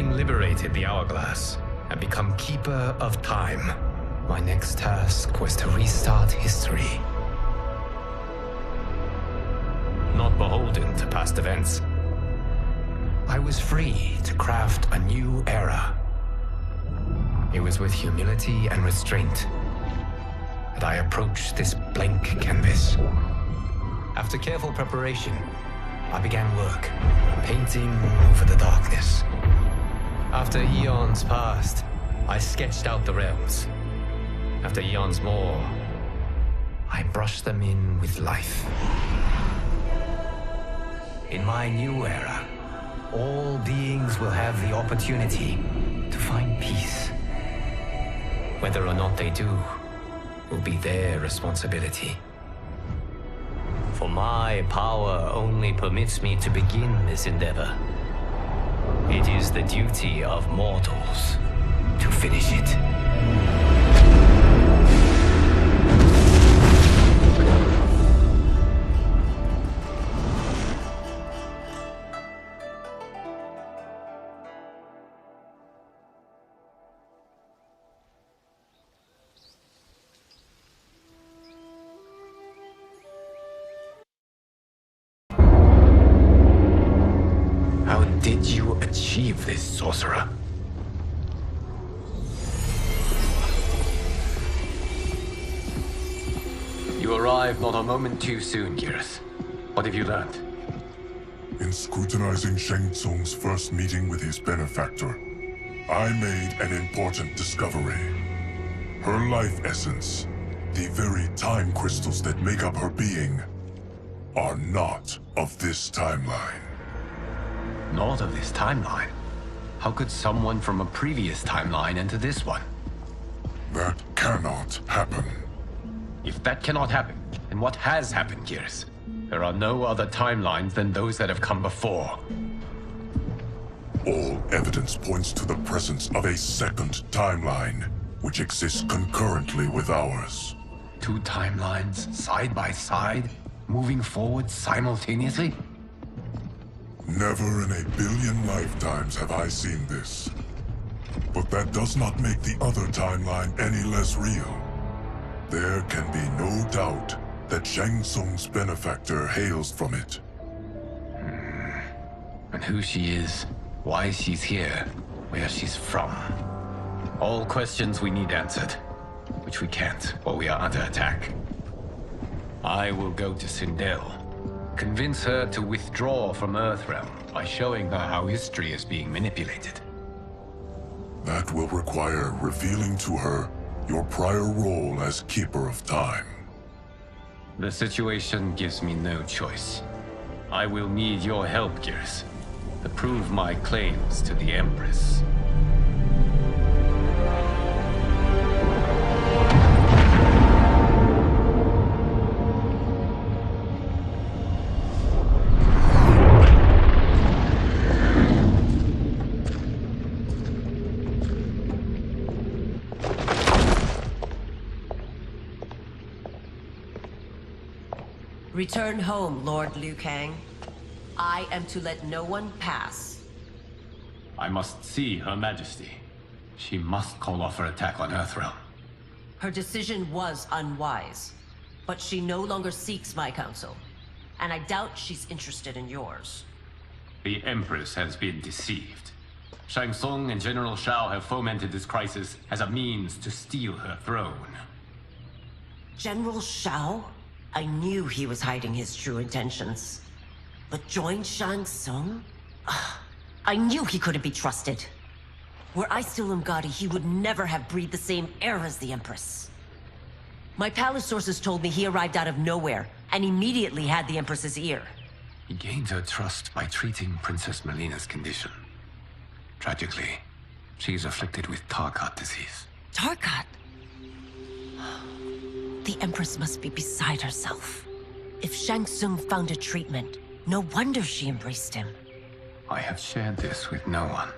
Having liberated the hourglass and become Keeper of Time, my next task was to restart history. Not beholden to past events, I was free to craft a new era. It was with humility and restraint that I approached this blank canvas. After careful preparation, I began work, painting over the darkness. After eons passed, I sketched out the realms. After eons more, I brushed them in with life. In my new era, all beings will have the opportunity to find peace. Whether or not they do will be their responsibility. For my power only permits me to begin this endeavor. It is the duty of mortals to finish it. How did you achieve this, sorcerer? You arrived not a moment too soon, Geras. What have you learned? In scrutinizing Shang Tsung's first meeting with his benefactor, I made an important discovery. Her life essence, the very time crystals that make up her being, are not of this timeline. Not of this timeline? How could someone from a previous timeline enter this one? That cannot happen. If that cannot happen, then what has happened, Geras? There are no other timelines than those that have come before. All evidence points to the presence of a second timeline, which exists concurrently with ours. Two timelines, side by side, moving forward simultaneously? Never in a billion lifetimes have I seen this. But that does not make the other timeline any less real. There can be no doubt that Shang Tsung's benefactor hails from it. And who she is, why she's here, where she's from. All questions we need answered, which we can't while we are under attack. I will go to Sindel. Convince her to withdraw from Earthrealm by showing her how history is being manipulated. That will require revealing to her your prior role as Keeper of Time. The situation gives me no choice. I will need your help, Geras, to prove my claims to the Empress. Return home, Lord Liu Kang. I am to let no one pass. I must see Her Majesty. She must call off her attack on Earthrealm. Her decision was unwise, but she no longer seeks my counsel, and I doubt she's interested in yours. The Empress has been deceived. Shang Tsung and General Shao have fomented this crisis as a means to steal her throne. General Shao? I knew he was hiding his true intentions. But join Shang Tsung? I knew he couldn't be trusted. Were I still Umgadi, he would never have breathed the same air as the Empress. My palace sources told me he arrived out of nowhere, and immediately had the Empress's ear. He gained her trust by treating Princess Melina's condition. Tragically, she's afflicted with Tarkat disease. Tarkat? The Empress must be beside herself. If Shang Tsung found a treatment, no wonder she embraced him. I have shared this with no one.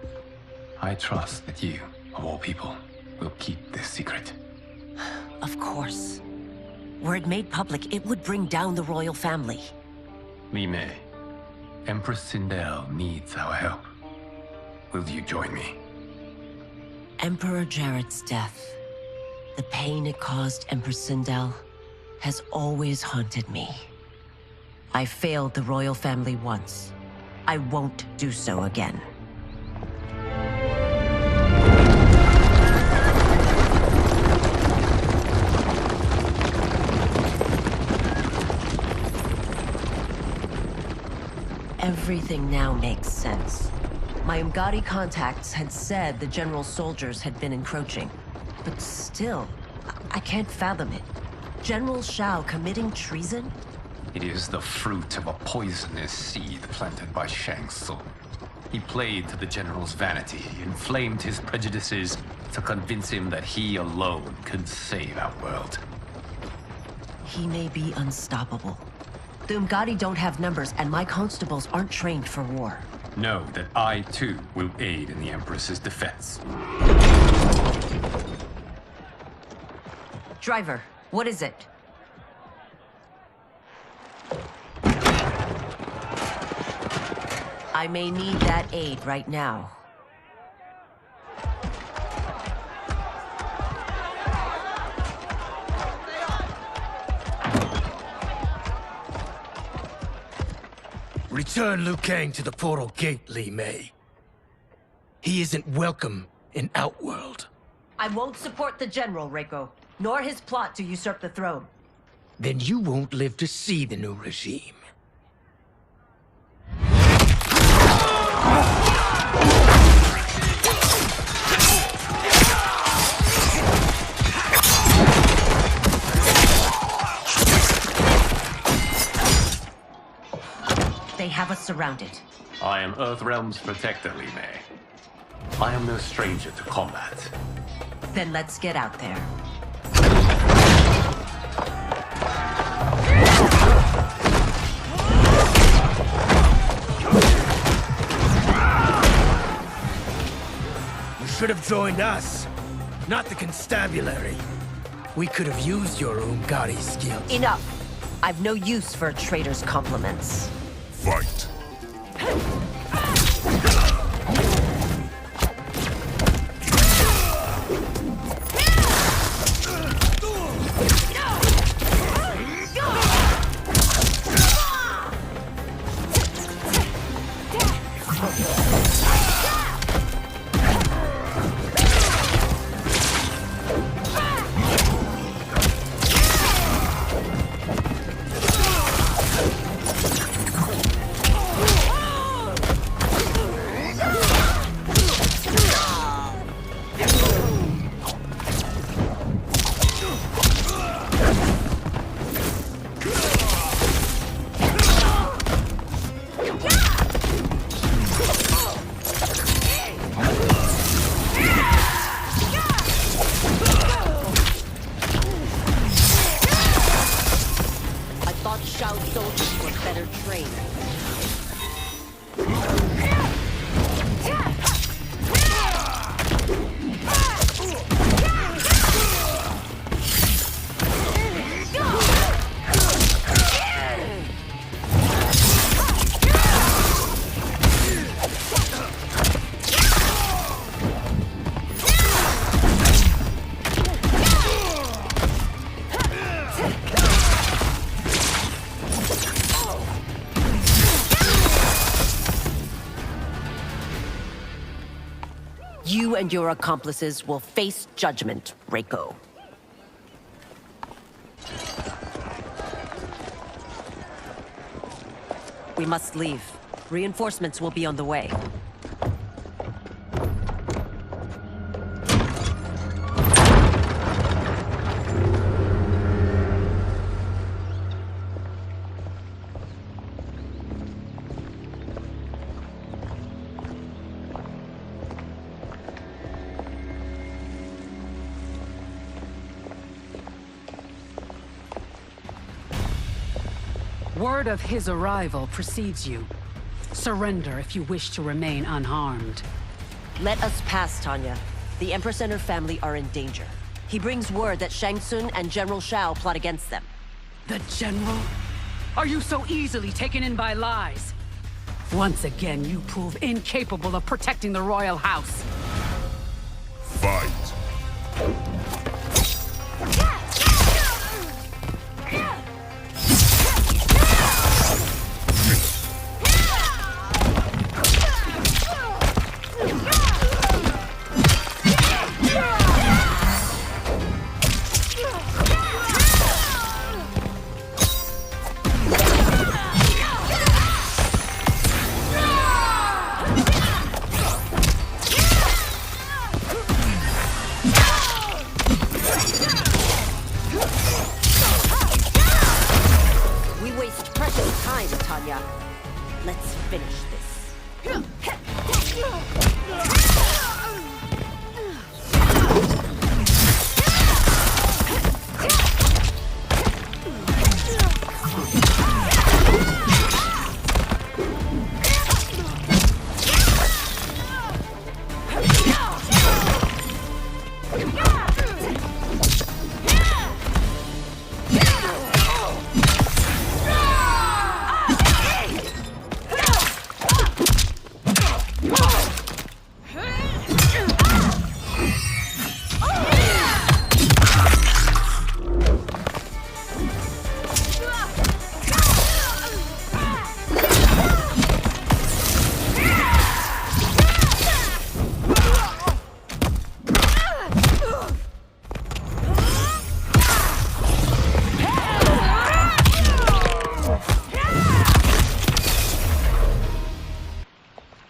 I trust that you, of all people, will keep this secret. Of course. Were it made public, it would bring down the royal family. Li Mei, Empress Sindel needs our help. Will you join me? Emperor Jarrett's death, the pain it caused Empress Sindel, has always haunted me. I failed the royal family once. I won't do so again. Everything now makes sense. My Umgadi contacts had said the general's soldiers had been encroaching. But still, I can't fathom it. General Shao committing treason? It is the fruit of a poisonous seed planted by Shang Tsung. He played to the general's vanity, inflamed his prejudices to convince him that he alone could save our world. He may be unstoppable. The Umgadi don't have numbers, and my constables aren't trained for war. Know that I, too, will aid in the Empress's defense. Driver, what is it? I may need that aid right now. Return Liu Kang to the portal gate, Li Mei. He isn't welcome in Outworld. I won't support the general, Reiko, nor his plot to usurp the throne. Then you won't live to see the new regime. They have us surrounded. I am Earthrealm's protector, Li Mei. I am no stranger to combat. Then let's get out there. You should have joined us, not the constabulary. We could have used your Umgadi skills. Enough! I've no use for a traitor's compliments. Fight. Soldiers were better trained. You and your accomplices will face judgment, Reiko. We must leave. Reinforcements will be on the way. Word of his arrival precedes you. Surrender if you wish to remain unharmed. Let us pass, Tanya. The Empress and her family are in danger. He brings word that Shang Tsung and General Shao plot against them. The General? Are you so easily taken in by lies? Once again, you prove incapable of protecting the royal house. Fight! Let's finish this.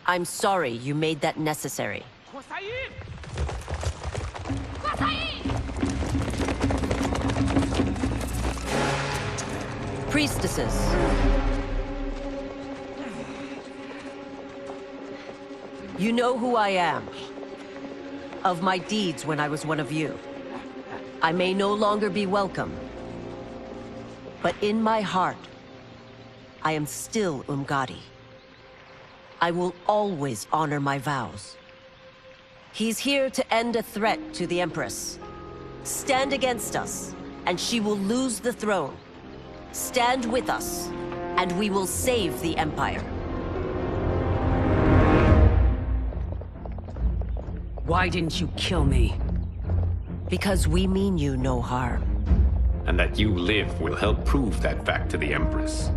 I'm sorry you made that necessary. Priestesses. You know who I am. Of my deeds when I was one of you. I may no longer be welcome. But in my heart, I am still Umgadi. I will always honor my vows. He's here to end a threat to the Empress. Stand against us, and she will lose the throne. Stand with us, and we will save the Empire. Why didn't you kill me? Because we mean you no harm. And that you live will help prove that fact to the Empress.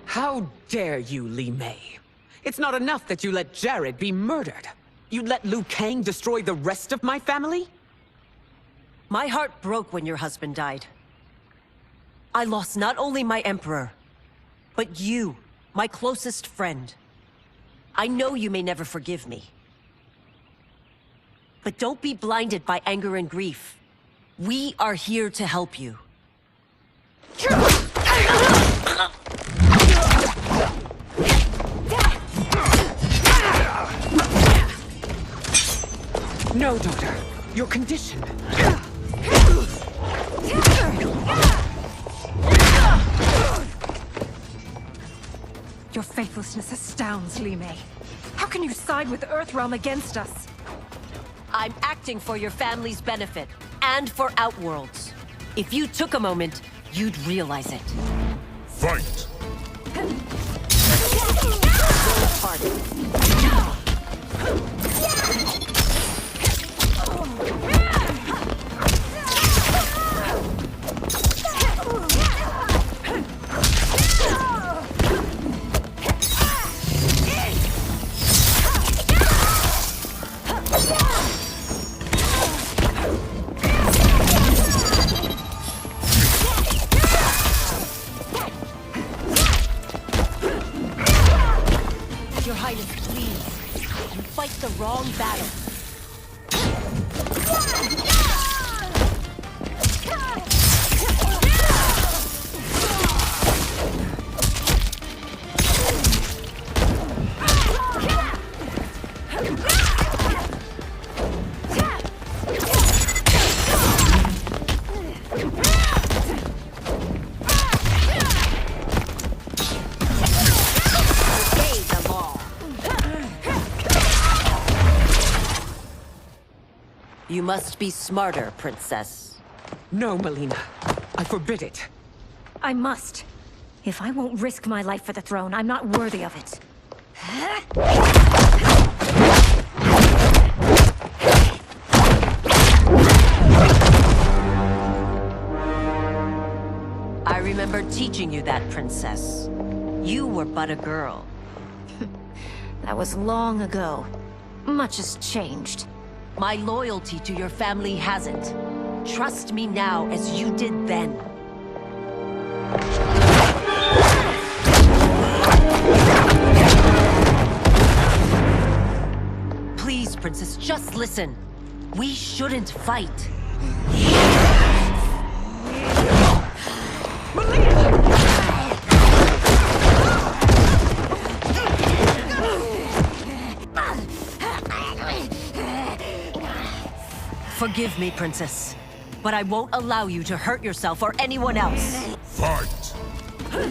How dare you, Li Mei? It's not enough that you let Jared be murdered. You let Liu Kang destroy the rest of my family? My heart broke when your husband died. I lost not only my Emperor, but you, my closest friend. I know you may never forgive me. But don't be blinded by anger and grief. We are here to help you. No, daughter. Your condition. Your faithlessness astounds, Li Mei. How can you side with Earthrealm against us? I'm acting for your family's benefit, and for Outworlds. If you took a moment, you'd realize it. Fight! Your Highness, please. You fight the wrong battle. You must be smarter, Princess. No, Melina. I forbid it. I must. If I won't risk my life for the throne, I'm not worthy of it. I remember teaching you that, Princess. You were but a girl. That was long ago. Much has changed. My loyalty to your family hasn't. Trust me now as you did then. Please, Princess, just listen. We shouldn't fight. Forgive me, Princess, but I won't allow you to hurt yourself or anyone else. Fight! Will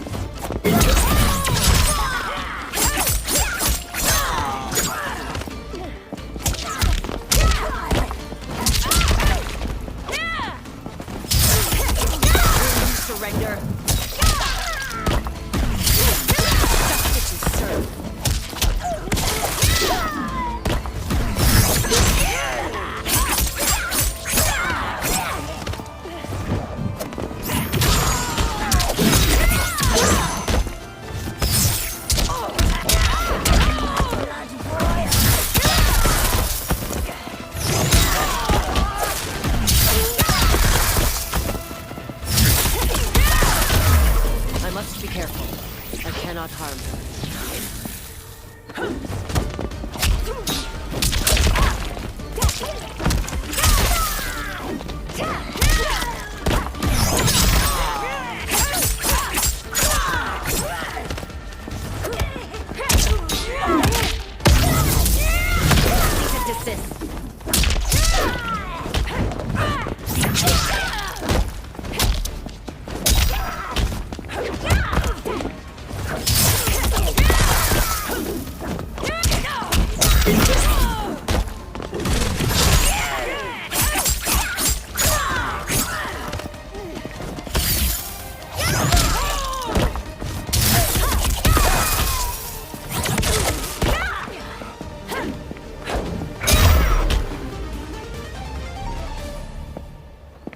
you surrender? Justice is served. Harm her.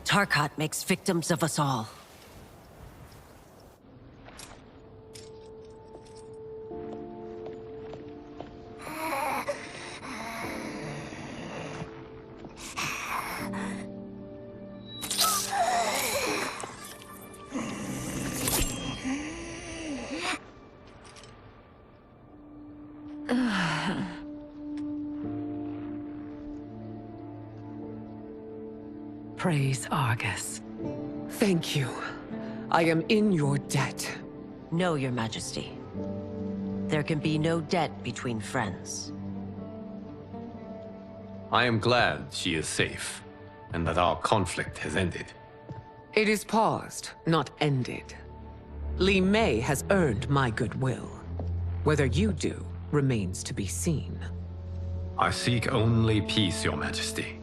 Tarkat makes victims of us all. Praise Argus. Thank you. I am in your debt. No, Your Majesty. There can be no debt between friends. I am glad she is safe, and that our conflict has ended. It is paused, not ended. Li Mei has earned my goodwill. Whether you do remains to be seen. I seek only peace, Your Majesty.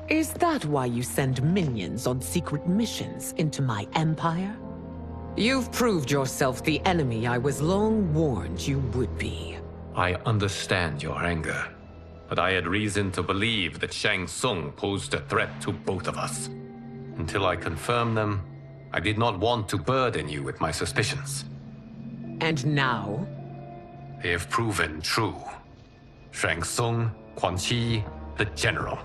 Is that why you send minions on secret missions into my empire? You've proved yourself the enemy I was long warned you would be. I understand your anger, but I had reason to believe that Shang Tsung posed a threat to both of us. Until I confirmed them, I did not want to burden you with my suspicions. And now? They have proven true. Shang Tsung, Quan Chi, the General.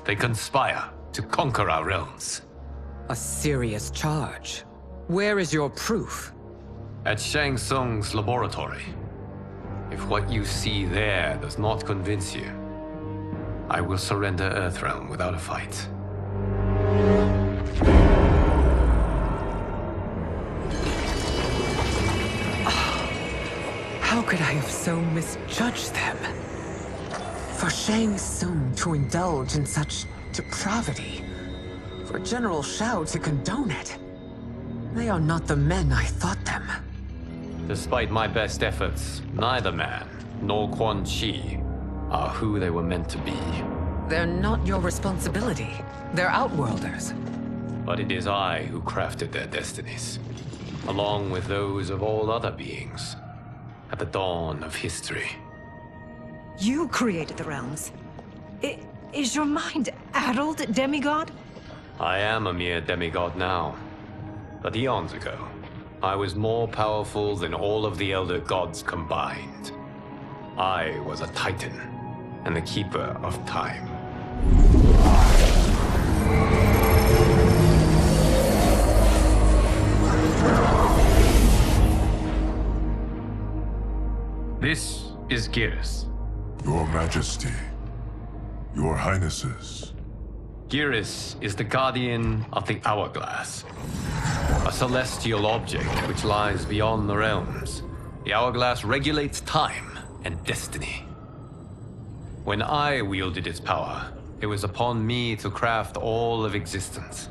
They conspire to conquer our realms. A serious charge. Where is your proof? At Shang Tsung's laboratory. If what you see there does not convince you, I will surrender Earthrealm without a fight. How could I have so misjudged them? For Shang Tsung to indulge in such depravity, for General Shao to condone it, they are not the men I thought them. Despite my best efforts, neither man nor Quan Chi are who they were meant to be. They're not your responsibility. They're Outworlders. But it is I who crafted their destinies, along with those of all other beings, at the dawn of history. You created the realms. Is your mind addled, demigod? I am a mere demigod now, but eons ago, I was more powerful than all of the Elder Gods combined. I was a Titan, and the Keeper of Time. This is Geras. Your Majesty. Your Highnesses. Geras is the guardian of the Hourglass, a celestial object which lies beyond the realms. The Hourglass regulates time and destiny. When I wielded its power, it was upon me to craft all of existence,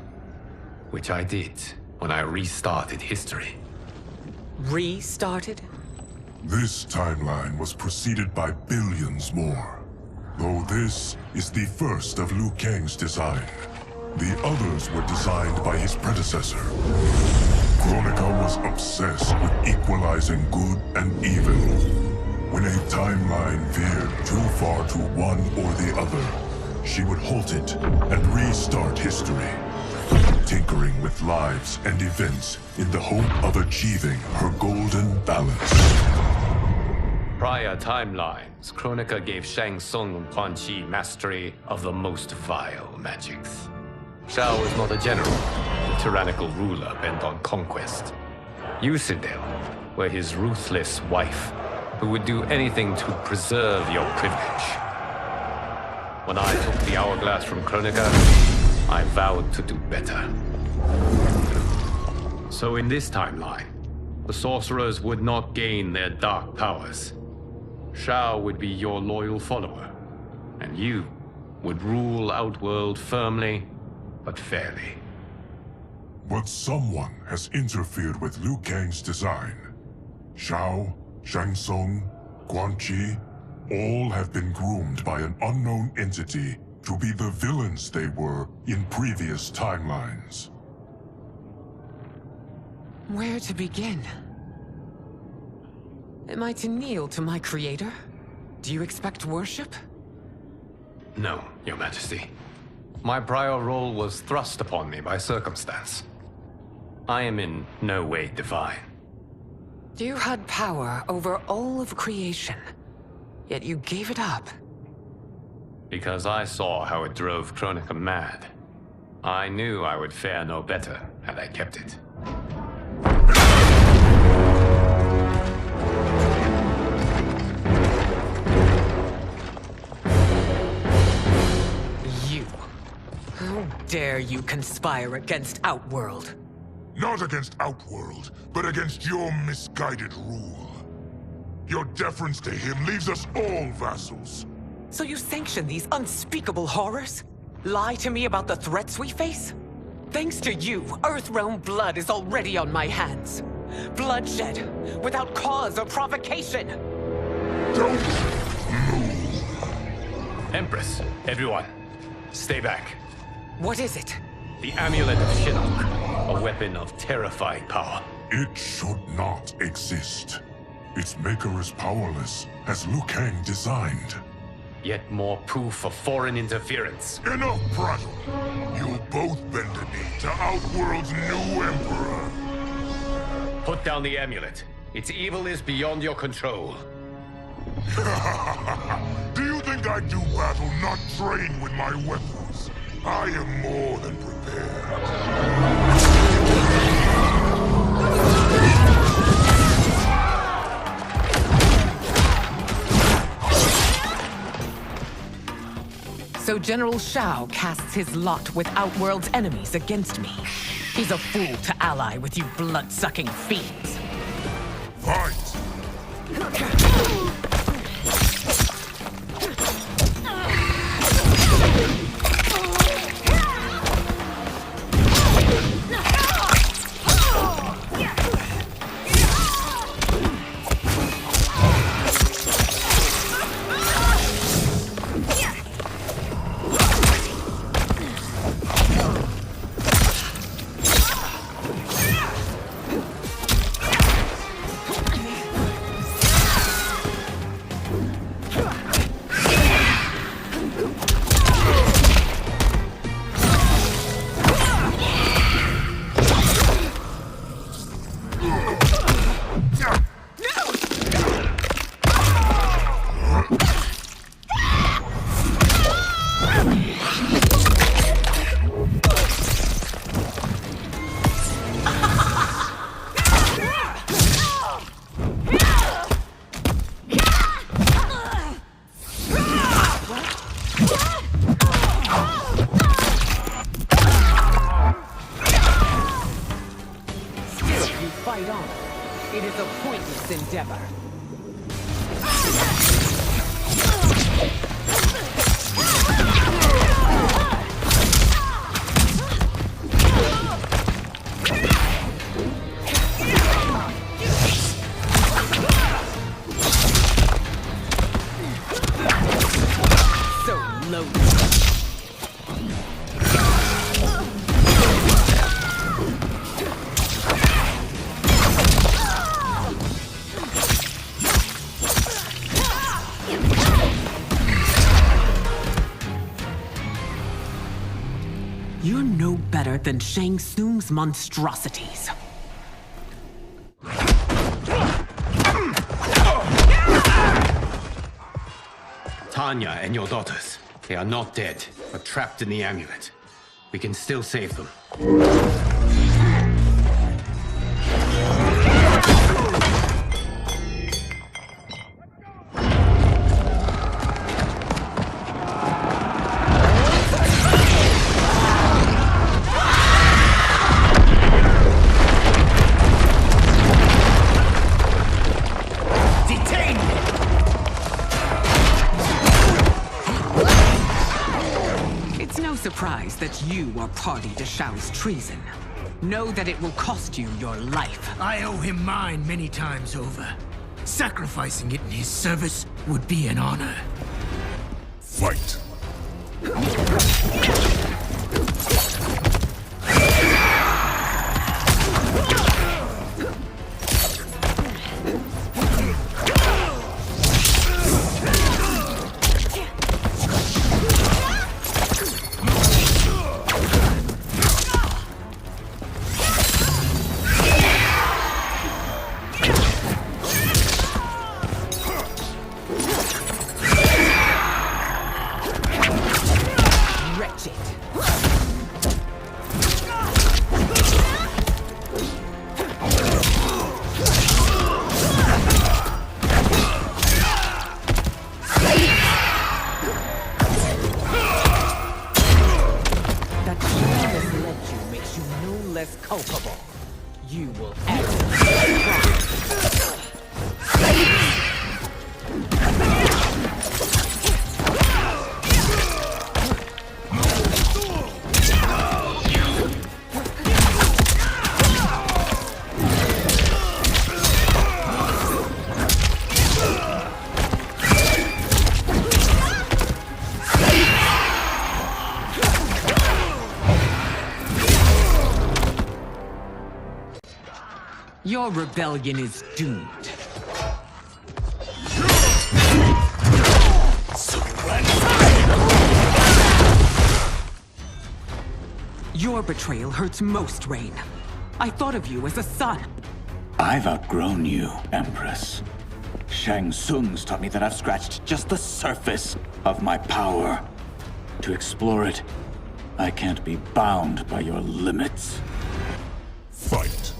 which I did when I restarted history. Restarted? This timeline was preceded by billions more. Though this is the first of Liu Kang's design. The others were designed by his predecessor. Kronika was obsessed with equalizing good and evil. When a timeline veered too far to one or the other, she would halt it and restart history, tinkering with lives and events in the hope of achieving her golden balance. Prior timelines, Kronika gave Shang Tsung and Quan Chi mastery of the most vile magics. Shao was not a general, a tyrannical ruler bent on conquest. You, Sindel, were his ruthless wife, who would do anything to preserve your privilege. When I took the Hourglass from Kronika, I vowed to do better. So in this timeline, the sorcerers would not gain their dark powers. Shao would be your loyal follower, and you would rule Outworld firmly, but fairly. But someone has interfered with Liu Kang's design. Shao, Shang Tsung, Quan Chi, all have been groomed by an unknown entity to be the villains they were in previous timelines. Where to begin? Am I to kneel to my creator? Do you expect worship? No, Your Majesty. My prior role was thrust upon me by circumstance. I am in no way divine. You had power over all of creation, yet you gave it up. Because I saw how it drove Kronika mad. I knew I would fare no better had I kept it. How dare you conspire against Outworld? Not against Outworld, but against your misguided rule. Your deference to him leaves us all vassals. So you sanction these unspeakable horrors? Lie to me about the threats we face? Thanks to you, Earthrealm blood is already on my hands. Bloodshed, without cause or provocation. Don't move. Empress, everyone, stay back. What is it? The Amulet of Shinnok, a weapon of terrifying power. It should not exist. Its maker is powerless, as Liu Kang designed. Yet more proof of foreign interference. Enough prattle! You'll both bend a knee to Outworld's new emperor. Put down the amulet. Its evil is beyond your control. Do you think I do battle not trained with my weapons? I am more than prepared. So General Shao casts his lot with Outworld's enemies against me. He's a fool to ally with you blood-sucking fiends. Fight! Fight on. It is a pointless endeavor. So low. You're no better than Shang Tsung's monstrosities. Tanya and your daughters. They are not dead, but trapped in the amulet. We can still save them. Surprised that you are party to Shao's treason. Know that it will cost you your life. I owe him mine many times over. Sacrificing it in his service would be an honor. Fight. Culpable. You will act. Your rebellion is doomed. Your betrayal hurts most, Rain. I thought of you as a son. I've outgrown you, Empress. Shang Tsung's taught me that I've scratched just the surface of my power. To explore it, I can't be bound by your limits. Fight.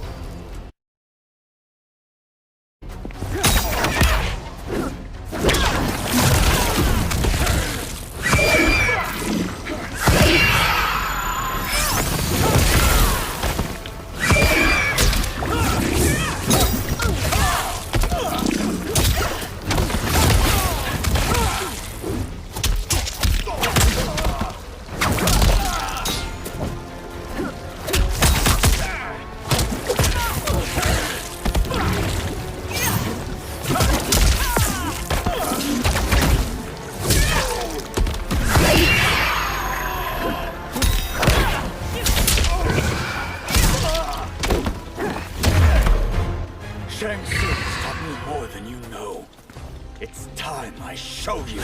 Shang Tsung's taught me more than you know. It's time I show you.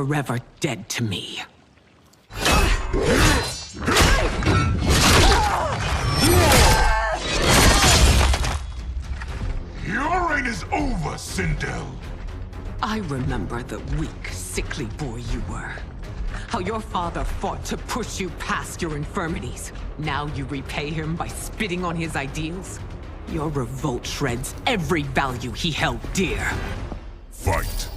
forever dead to me. Your reign is over, Sindel. I remember the weak, sickly boy you were. How your father fought to push you past your infirmities. Now you repay him by spitting on his ideals? Your revolt shreds every value he held dear. Fight.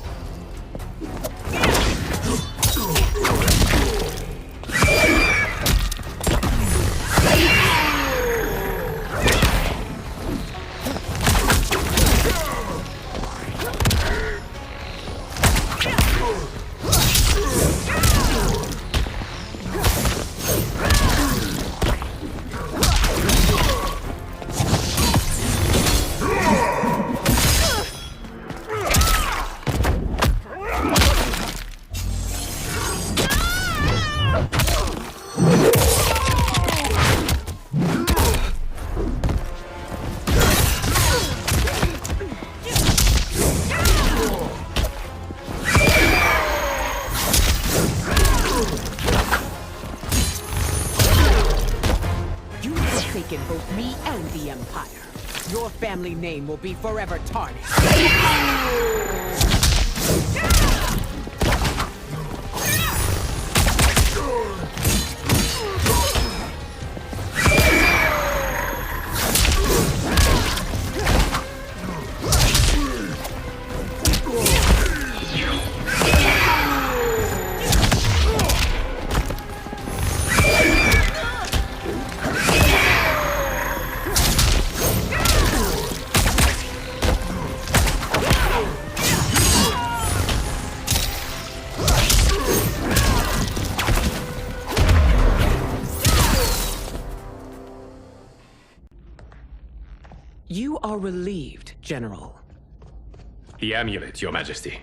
Both me and the Empire. Your family name will be forever tarnished. You are relieved, General. The amulet, Your Majesty.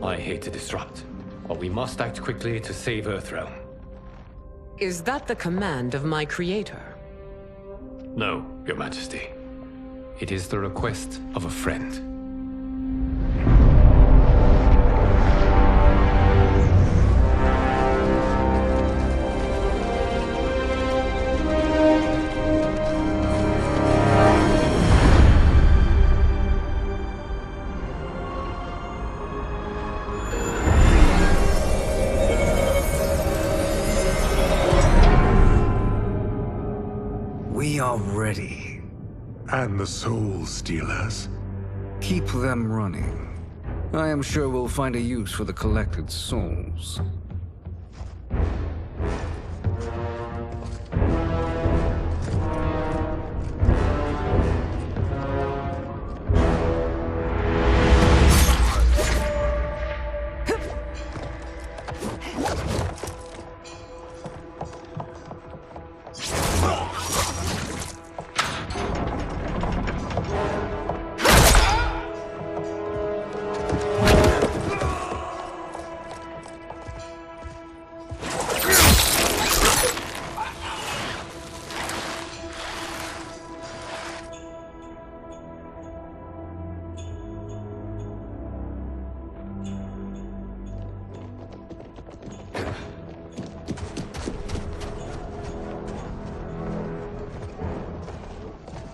I hate to disrupt, but we must act quickly to save Earthrealm. Is that the command of my creator? No, Your Majesty. It is the request of a friend. We are ready. And the Soul Stealers? Keep them running. I am sure we'll find a use for the collected souls.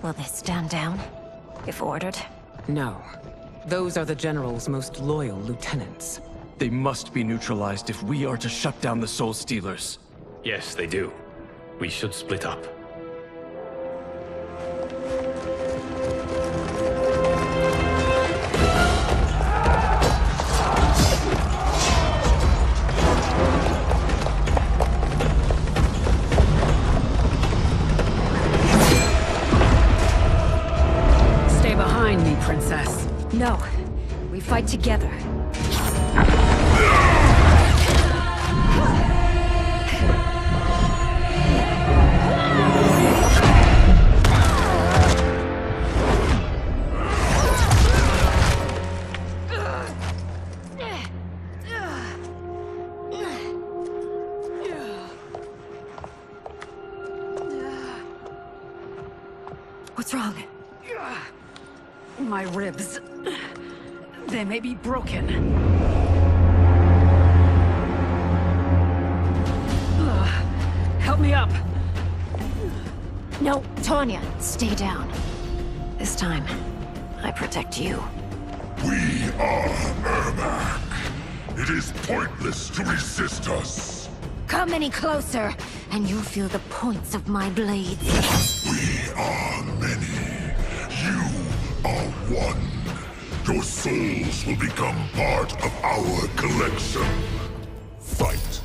Will they stand down, if ordered? No. Those are the General's most loyal lieutenants. They must be neutralized if we are to shut down the Soul Stealers. Yes, they do. We should split up. Stay behind me, Princess. No. We fight together. What's wrong? My ribs. They may be broken. Help me up. No, Tanya, stay down. This time, I protect you. We are Ermac. It is pointless to resist us. Come any closer, and you'll feel the points of my blades. We are many. You are one. Your souls will become part of our collection. Fight.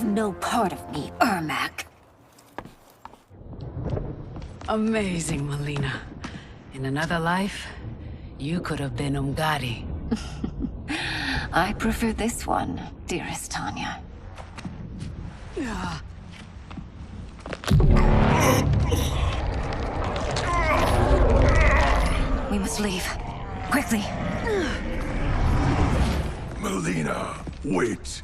No part of me, Ermac. Amazing, Melina. In another life, you could have been Umgadi. I prefer this one, dearest Tanya. We must leave. Quickly. Melina, wait.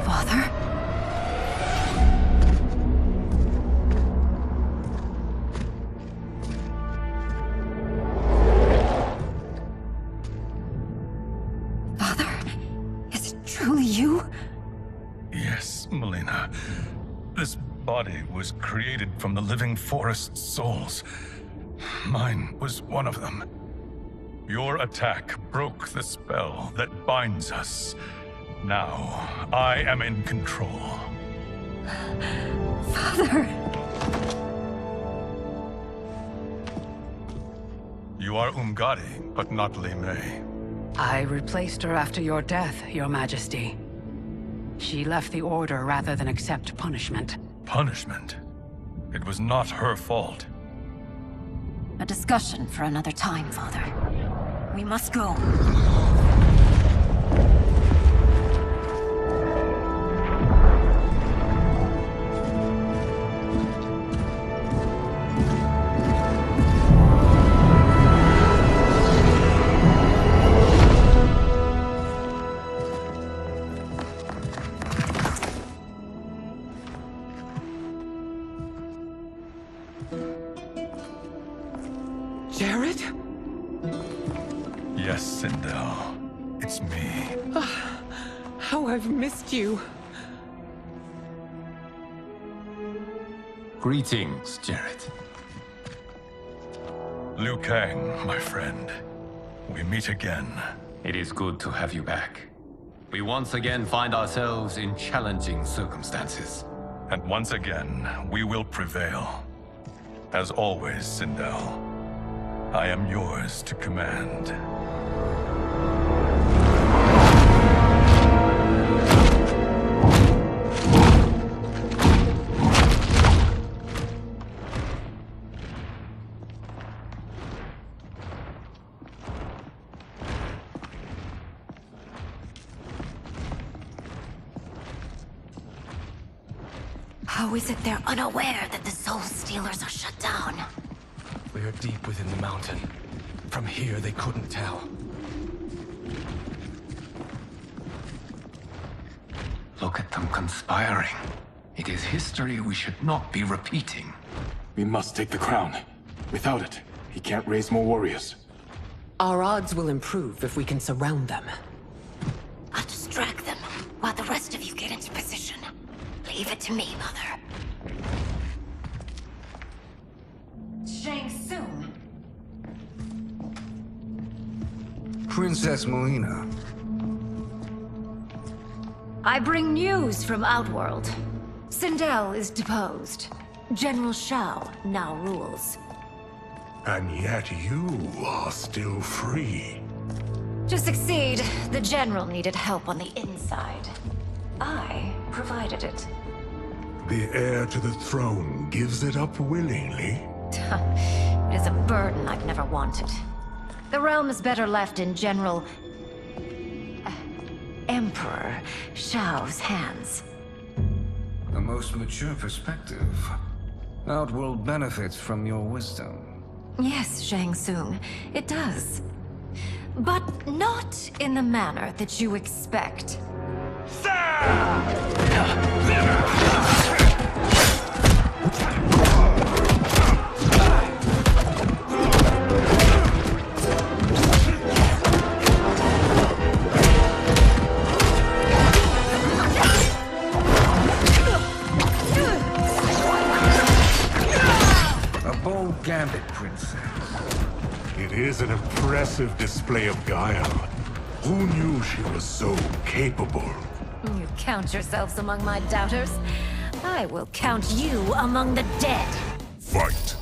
Father? Father? Is it truly you? Yes, Melina. This body was created from the living forest's souls. Mine was one of them. Your attack broke the spell that binds us. Now, I am in control. Father! You are Umgadi, but not Li Mei. I replaced her after your death, Your Majesty. She left the Order rather than accept punishment. Punishment? It was not her fault. A discussion for another time, Father. We must go. Jared? Yes, Sindel. It's me. How I've missed you. Greetings, Jared. Liu Kang, my friend. We meet again. It is good to have you back. We once again find ourselves in challenging circumstances. And once again, we will prevail. As always, Sindel, I am yours to command. How is it they're unaware that the Soul Stealers are shut down? We are deep within the mountain. From here, they couldn't tell. Look at them conspiring. It is history we should not be repeating. We must take the crown. Without it, he can't raise more warriors. Our odds will improve if we can surround them. I'll distract them while the rest of you get into position. Leave it to me, Mother. Shang Tsung. Princess Melina. I bring news from Outworld. Sindel is deposed. General Shao now rules. And yet you are still free. To succeed, the General needed help on the inside. I provided it. The heir to the throne gives it up willingly. It is a burden I've never wanted. The realm is better left in General... Emperor Shao's hands. A most mature perspective. Outworld benefits from your wisdom. Yes, Shang Tsung, it does. But not in the manner that you expect. Gambit, Princess. It is an impressive display of guile. Who knew she was so capable? You count yourselves among my doubters. I will count you among the dead. Fight!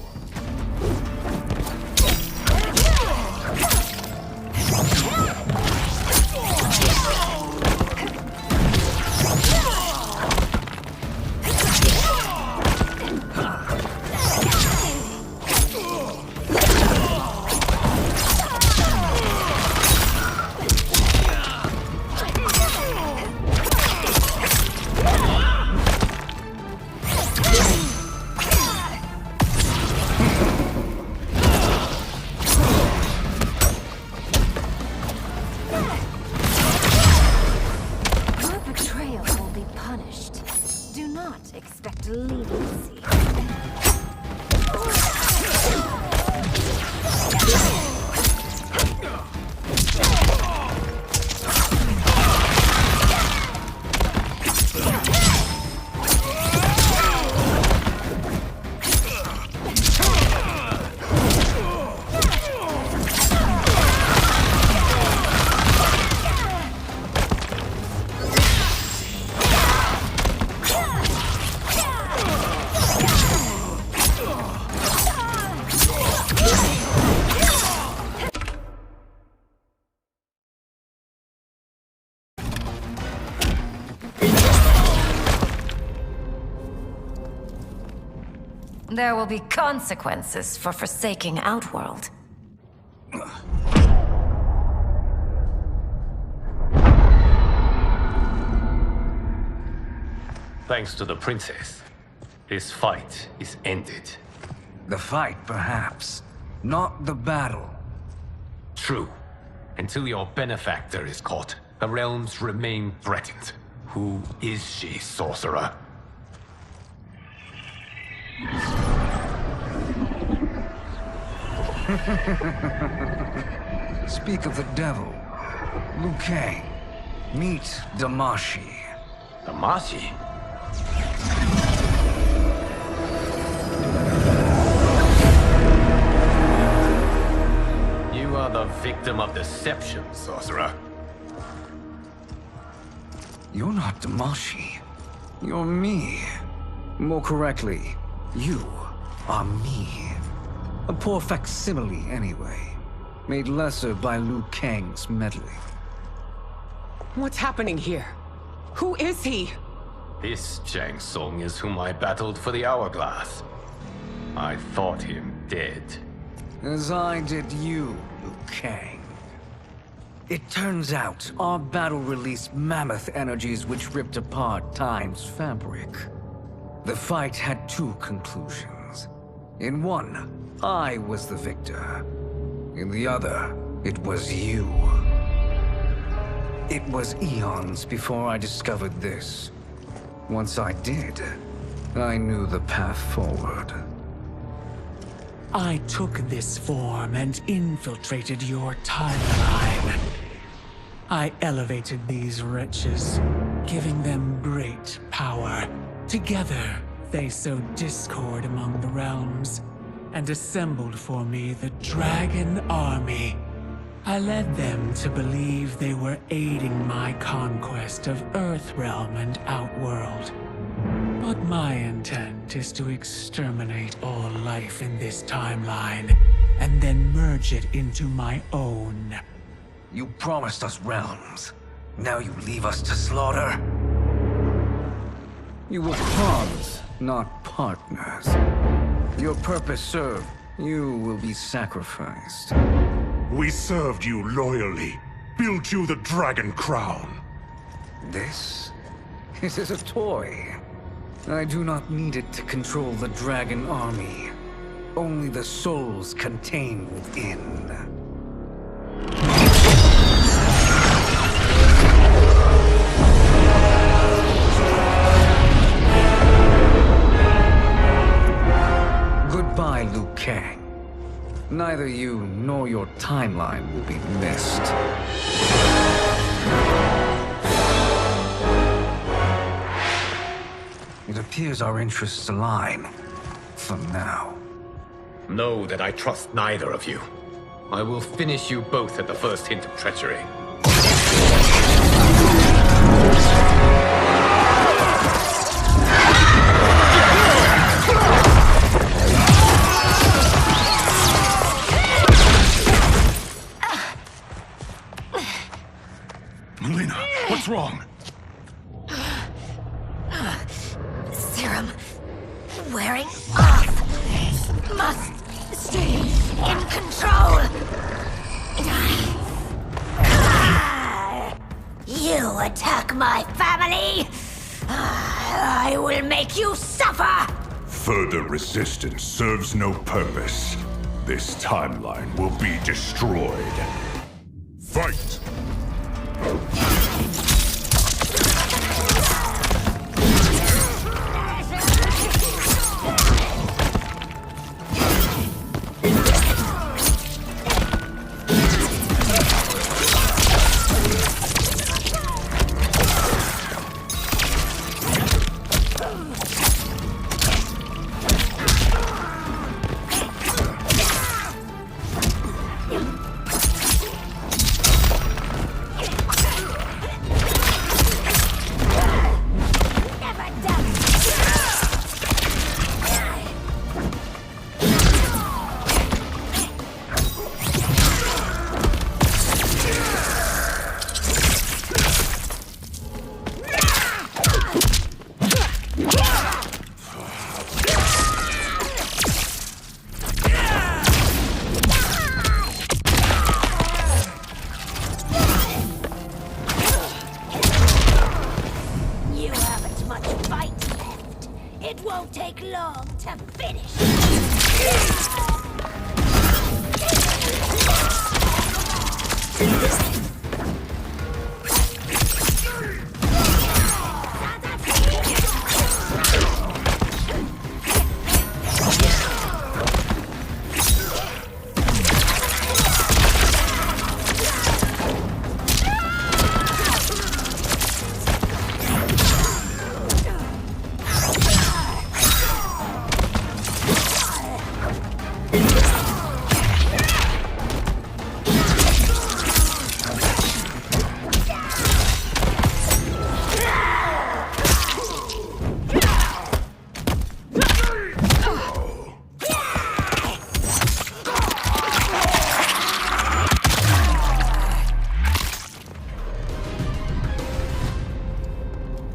There will be consequences for forsaking Outworld. Thanks to the princess, this fight is ended. The fight, perhaps. Not the battle. True. Until your benefactor is caught, the realms remain threatened. Who is she, sorcerer? Speak of the devil. Liu Kang. Meet Damashi. Damashi? You are the victim of deception, sorcerer. You're not Damashi. You're me. More correctly, you are me. A poor facsimile, anyway. Made lesser by Liu Kang's meddling. What's happening here? Who is he? This Shang Tsung is whom I battled for the Hourglass. I thought him dead. As I did you, Liu Kang. It turns out our battle released mammoth energies which ripped apart time's fabric. The fight had two conclusions. In one, I was the victor. In the other, it was you. It was eons before I discovered this. Once I did, I knew the path forward. I took this form and infiltrated your timeline. I elevated these wretches, giving them great power. Together, they sowed discord among the realms, and assembled for me the Dragon Army. I led them to believe they were aiding my conquest of Earthrealm and Outworld. But my intent is to exterminate all life in this timeline, and then merge it into my own. You promised us realms. Now you leave us to slaughter? You were pawns, not partners. Your purpose served. You will be sacrificed. We served you loyally, built you the Dragon Crown. This is a toy. I do not need it to control the Dragon Army. Only the souls contained within. Goodbye, Liu Kang. Neither you nor your timeline will be missed. It appears our interests align. For now. Know that I trust neither of you. I will finish you both at the first hint of treachery. Melina, what's wrong? Serum wearing off. Must stay in control. You attack my family. I will make you suffer. Further resistance serves no purpose. This timeline will be destroyed. Fight!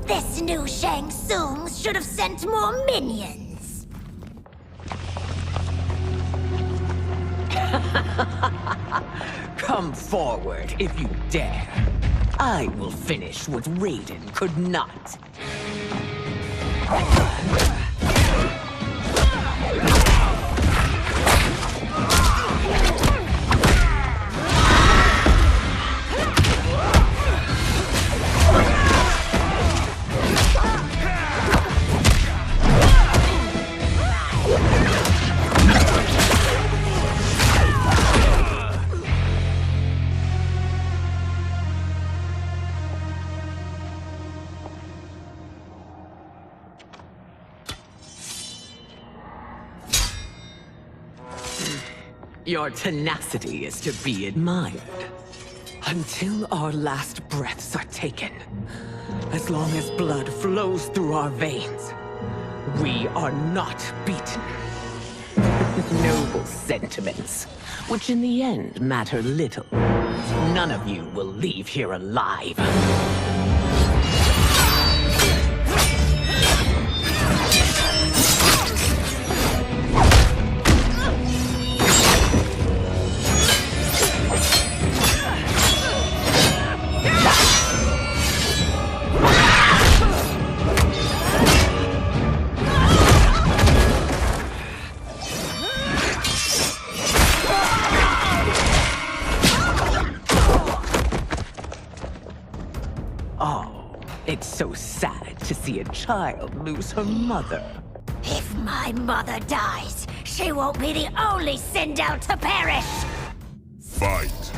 This new Shang Tsung should have sent more minions. Come forward if you dare. I will finish what Raiden could not. Your tenacity is to be admired. Until our last breaths are taken, as long as blood flows through our veins, we are not beaten. Noble sentiments, which in the end matter little. None of you will leave here alive. It's so sad to see a child lose her mother. If my mother dies, she won't be the only Sindel to perish! Fight!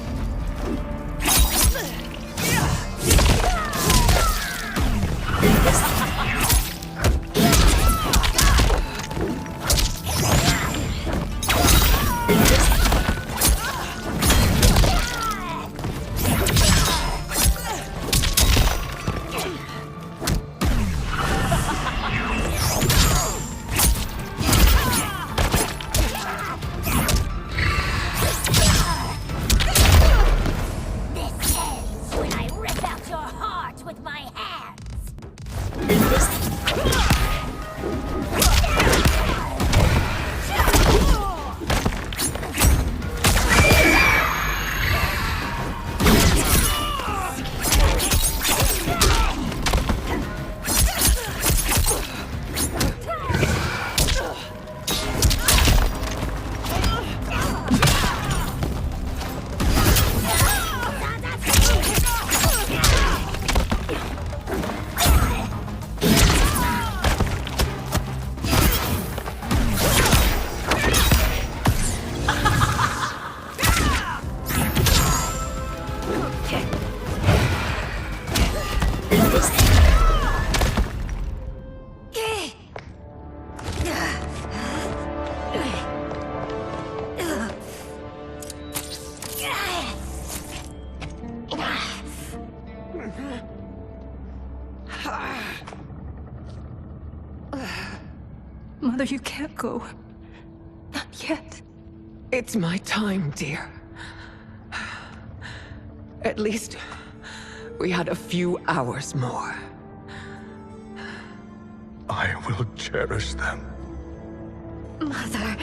Mother, you can't go. Not yet. It's my time, dear. At least, we had a few hours more. I will cherish them. Mother...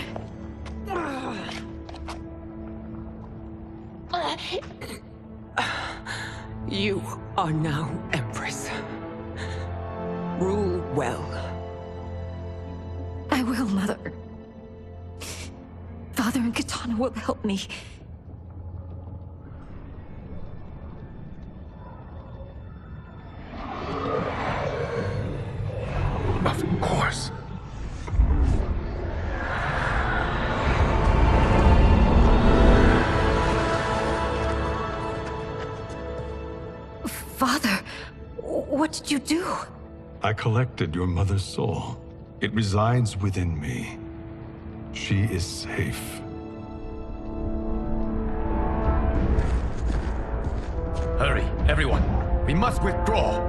You are now Empress. Rule well. I will, Mother. Father and Katana will help me. Of course. Father, what did you do? I collected your mother's soul. It resides within me. She is safe. Hurry, everyone. We must withdraw.